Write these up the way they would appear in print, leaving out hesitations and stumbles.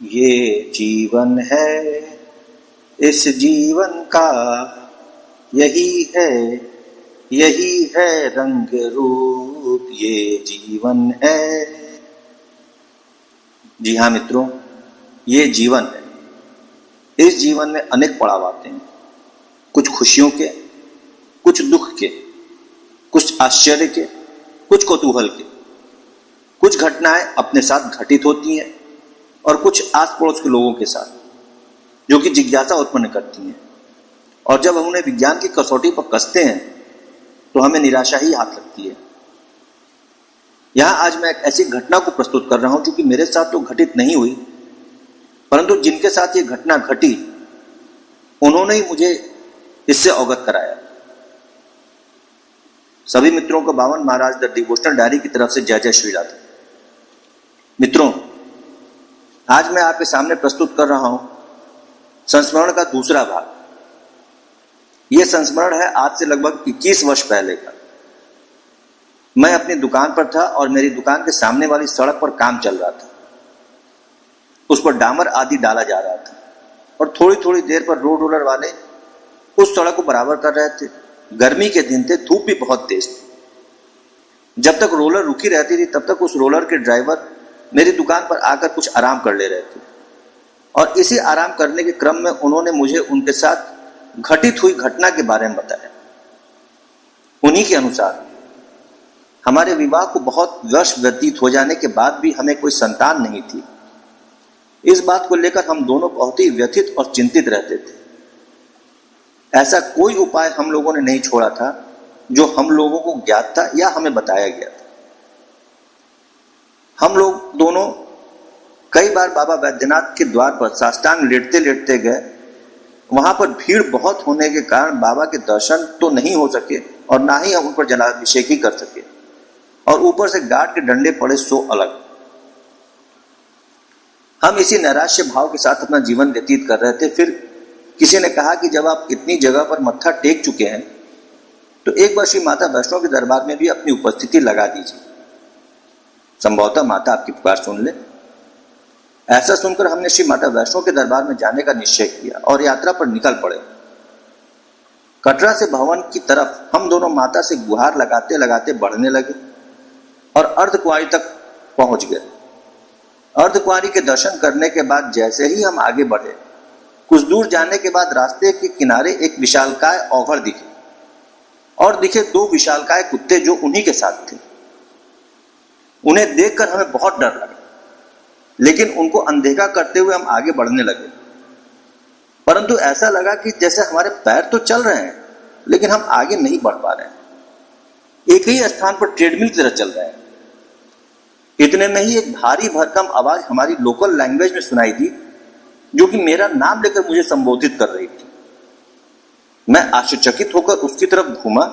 ये जीवन है, इस जीवन का यही है रंग रूप, ये जीवन है। जी हाँ मित्रों, ये जीवन है। इस जीवन में अनेक पड़ाव आते हैं, कुछ खुशियों के, कुछ दुख के, कुछ आश्चर्य के, कुछ कौतूहल के। कुछ घटनाएं अपने साथ घटित होती हैं और कुछ आस पड़ोस के लोगों के साथ, जो कि जिज्ञासा उत्पन्न करती हैं। और जब हम उन्हें विज्ञान की कसौटी पर कसते हैं तो हमें निराशा ही हाथ लगती है। यहां आज मैं एक ऐसी घटना को प्रस्तुत कर रहा हूं जो कि मेरे साथ तो घटित नहीं हुई, परंतु जिनके साथ ये घटना घटी उन्होंने ही मुझे इससे अवगत कराया। सभी मित्रों को बावन महाराज द डिवोशनल डायरी की तरफ से जय जय श्री राधे। मित्रों, आज मैं आपके सामने प्रस्तुत कर रहा हूं संस्मरण का दूसरा भाग। यह संस्मरण है आज से लगभग 21 वर्ष पहले का। मैं अपनी दुकान पर था और मेरी दुकान के सामने वाली सड़क पर काम चल रहा था। उस पर डामर आदि डाला जा रहा था और थोड़ी थोड़ी देर पर रोड रोलर वाले उस सड़क को बराबर कर रहे थे। गर्मी के दिन थे, धूप भी बहुत तेज थी। जब तक रोलर रुकी रहती थी तब तक उस रोलर के ड्राइवर मेरी दुकान पर आकर कुछ आराम कर ले रहे थे और इसी आराम करने के क्रम में उन्होंने मुझे उनके साथ घटित हुई घटना के बारे में बताया। उन्हीं के अनुसार हमारे विवाह को बहुत वर्ष व्यतीत हो जाने के बाद भी हमें कोई संतान नहीं थी। इस बात को लेकर हम दोनों बहुत ही व्यथित और चिंतित रहते थे। ऐसा कोई उपाय हम लोगों ने नहीं छोड़ा था जो हम लोगों को ज्ञात था या हमें बताया गया था। हम लोग दोनों कई बार बाबा वैद्यनाथ के द्वार पर साष्टांग लेटते लेटते गए। वहां पर भीड़ बहुत होने के कारण बाबा के दर्शन तो नहीं हो सके और ना ही हम उन पर जलाभिषेक ही कर सके, और ऊपर से गार्ड के डंडे पड़े सो अलग। हम इसी नैराश्य भाव के साथ अपना जीवन व्यतीत कर रहे थे। फिर किसी ने कहा कि जब आप इतनी जगह पर मत्था टेक चुके हैं तो एक बार श्री माता वैष्णो के दरबार में भी अपनी उपस्थिति लगा दीजिए, संभवतः माता आपकी पुकार सुन ले। ऐसा सुनकर हमने श्री माता वैष्णो के दरबार में जाने का निश्चय किया और यात्रा पर निकल पड़े। कटरा से भवन की तरफ हम दोनों माता से गुहार लगाते लगाते बढ़ने लगे और अर्धकुंवारी तक पहुंच गए। अर्धकुंवारी के दर्शन करने के बाद जैसे ही हम आगे बढ़े, कुछ दूर जाने के बाद रास्ते के किनारे एक विशालकाय औघड़ दिखे और दिखे 2 विशालकाय कुत्ते जो उन्हीं के साथ थे। उन्हें देखकर हमें बहुत डर लगा, लेकिन उनको अनदेखा करते हुए हम आगे बढ़ने लगे। परंतु ऐसा लगा कि जैसे हमारे पैर तो चल रहे हैं लेकिन हम आगे नहीं बढ़ पा रहे हैं, एक ही स्थान पर ट्रेडमिल की तरह चल रहे हैं। इतने में ही एक भारी भरकम आवाज हमारी लोकल लैंग्वेज में सुनाई दी जो कि मेरा नाम लेकर मुझे संबोधित कर रही थी। मैं आश्चर्यचकित होकर उसकी तरफ घूमा,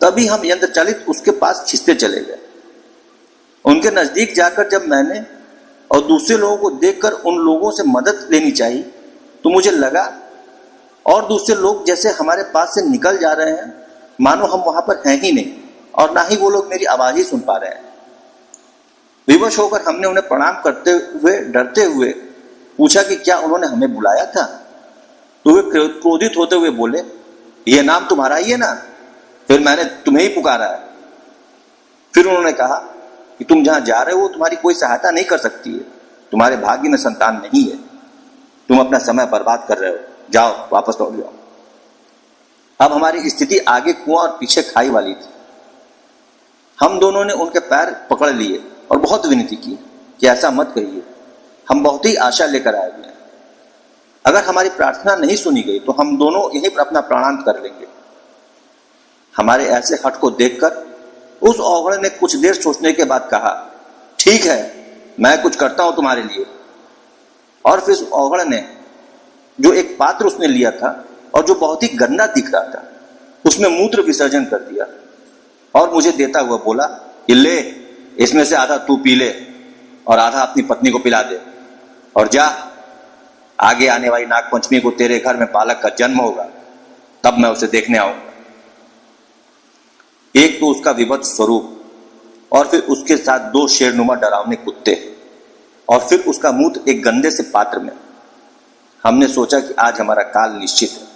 तभी हम यंत्र चालित उसके पास खिंचते चले गए। उनके नजदीक जाकर जब मैंने और दूसरे लोगों को देखकर उन लोगों से मदद लेनी चाहिए तो मुझे लगा और दूसरे लोग जैसे हमारे पास से निकल जा रहे हैं, मानो हम वहां पर हैं ही नहीं और ना ही वो लोग मेरी आवाज ही सुन पा रहे हैं। विवश होकर हमने उन्हें प्रणाम करते हुए डरते हुए पूछा कि क्या उन्होंने हमें बुलाया था। तो वे क्रोधित होते हुए बोले, ये नाम तुम्हारा ही है ना, फिर मैंने तुम्हें ही पुकारा है। फिर उन्होंने कहा कि तुम जहां जा रहे हो तुम्हारी कोई सहायता नहीं कर सकती है, तुम्हारे भाग्य में संतान नहीं है, तुम अपना समय बर्बाद कर रहे हो, जाओ वापस लौट जाओ। अब हमारी स्थिति आगे कुआं और पीछे खाई वाली थी। हम दोनों ने उनके पैर पकड़ लिए और बहुत विनती की कि ऐसा मत कहिए, हम बहुत ही आशा लेकर आए हुए हैं। अगर हमारी प्रार्थना नहीं सुनी गई तो हम दोनों यहीं पर अपना प्राणांत कर लेंगे। हमारे ऐसे हट को देखकर उस औघड़ ने कुछ देर सोचने के बाद कहा, ठीक है, मैं कुछ करता हूं तुम्हारे लिए। और फिर उस औघड़ ने जो एक पात्र उसने लिया था और जो बहुत ही गंदा दिख रहा था, उसमें मूत्र विसर्जन कर दिया और मुझे देता हुआ बोला कि ले, इसमें से आधा तू पी ले और आधा अपनी पत्नी को पिला दे, और जा, आगे आने वाली नाग पंचमी को तेरे घर में बालक का जन्म होगा, तब मैं उसे देखने आऊंगा। एक तो उसका विभत्स स्वरूप और फिर उसके साथ 2 शेरनुमा डरावने कुत्ते। और फिर उसका मूत्र एक गंदे से पात्र में। हमने सोचा कि आज हमारा काल निश्चित है,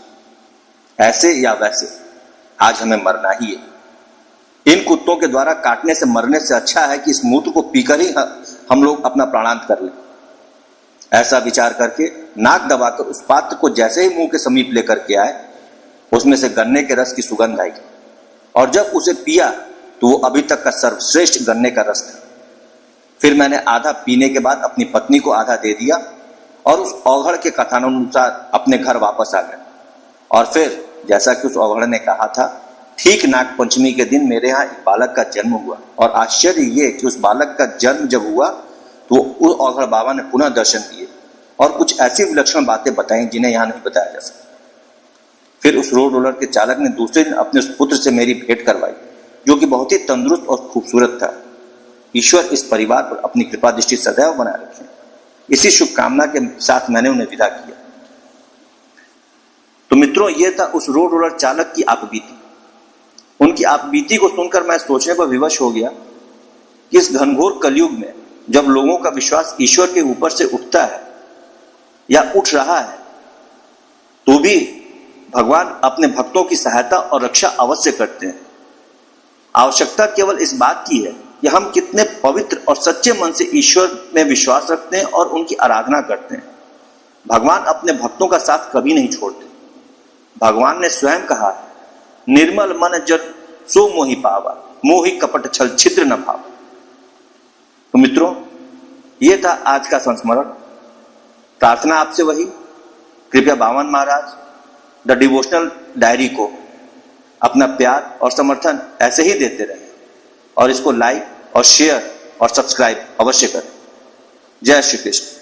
ऐसे या वैसे आज हमें मरना ही है। इन कुत्तों के द्वारा काटने से मरने से अच्छा है कि इस मूत्र को पीकर ही हम लोग अपना प्राणांत कर लें। ऐसा विचार करके नाक दबाकर उस पात्र को जैसे ही मुंह के समीप लेकर के आए, उसमें से गन्ने के रस की सुगंध आई और जब उसे पिया तो वो अभी तक का सर्वश्रेष्ठ गन्ने का रस था। फिर मैंने आधा पीने के बाद अपनी पत्नी को आधा दे दिया और उस औघड़ के कथनानुसार अपने घर वापस आ गया। और फिर जैसा कि उस औघड़ ने कहा था, ठीक नाग पंचमी के दिन मेरे यहाँ एक बालक का जन्म हुआ। और आश्चर्य ये कि उस बालक का जन्म जब हुआ तो उस औघड़ बाबा ने पुनः दर्शन दिए और कुछ ऐसी विलक्षण बातें बताई जिन्हें यहाँ नहीं बताया जा सकता। फिर उस रोड रोलर के चालक ने दूसरे दिन अपने उस पुत्र से मेरी भेंट करवाई, जो कि बहुत ही तंदुरुस्त और खूबसूरत था। ईश्वर इस परिवार पर अपनी कृपा दृष्टि सदैव बनाए रखे। इसी शुभकामना के साथ मैंने उन्हें विदा किया। तो मित्रों, ये था उस रोड रोलर चालक की आपबीती। उनकी आपबीती को सुनकर मैं सोचने पर विवश हो गया कि इस घनघोर कलयुग में जब लोगों का विश्वास ईश्वर के ऊपर से उठता है या उठ रहा है, तो भी भगवान अपने भक्तों की सहायता और रक्षा अवश्य करते हैं। आवश्यकता केवल इस बात की है कि हम कितने पवित्र और सच्चे मन से ईश्वर में विश्वास रखते हैं और उनकी आराधना करते हैं। भगवान अपने भक्तों का साथ कभी नहीं छोड़ते। भगवान ने स्वयं कहा, निर्मल मन जन सो मोहि पावा, मोहि कपट छल छिद्र न भावा। तो मित्रों, ये था आज का संस्मरण। प्रार्थना आपसे वही, कृपया बावन महाराज द डिवोशनल डायरी को अपना प्यार और समर्थन ऐसे ही देते रहें और इसको लाइक और शेयर और सब्सक्राइब अवश्य करें। जय श्री कृष्ण।